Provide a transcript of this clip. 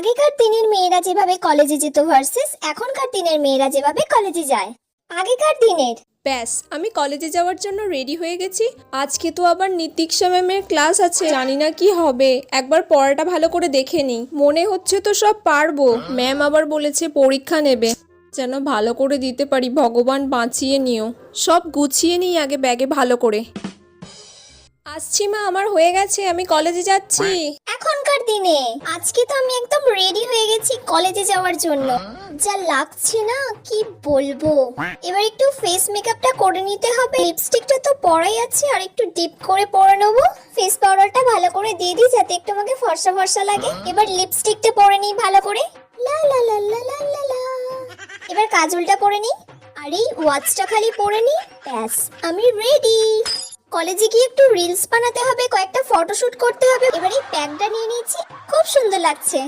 আগেকার দিনের মেয়েরা যেভাবে কলেজে যেত ভার্সেস এখনকার দিনের মেয়েরা যেভাবে কলেজে যায়। আগেকার দিনের ব্যাস আমি কলেজে যাওয়ার জন্য রেডি হয়ে গেছি। আজকে তো আবার নীতিক্ষা ম্যামের ক্লাস আছে, জানি না কি হবে। একবার পড়াটা ভালো করে দেখে নিই, মনে হচ্ছে তো সব পারবো। ম্যাম আবার বলেছে পরীক্ষা নেবে, যেন ভালো করে দিতে পারি, ভগবান বাঁচিয়ে নিও। সব গুছিয়ে নিই আগে ব্যাগে ভালো করে। আসছি মা, আমার হয়ে গেছে, আমি কলেজে যাচ্ছি। এখনকার দিনে আজকে তো আমি একদম রেডি হয়ে গেছি কলেজে যাওয়ার জন্য। যা লাগছে না কি বলবো। এবার একটু ফেস মেকআপটা করে নিতে হবে। লিপস্টিকটা তো পরাই আছে, আর একটু ডিপ করে পরে নেবো। ফেস পাউডারটা ভালো করে দিয়ে দিই যাতে একটু আমাকে ফর্সা ফর্সা লাগে। এবার লিপস্টিকটা পরে নিই ভালো করে। লা লা লা লা লা লা লা। এবার কাজলটা পরে নিই, আর এই ওয়াচটা খালি পরে নিই। ব্যাস আমি রেডি। কলেজে গিয়ে একটু রিলস বানাতে হবে, কয়েকটা ফটোশুট করতে হবে। এবার এই প্যাকটা নিয়ে নিয়েছি, খুব সুন্দর লাগছে।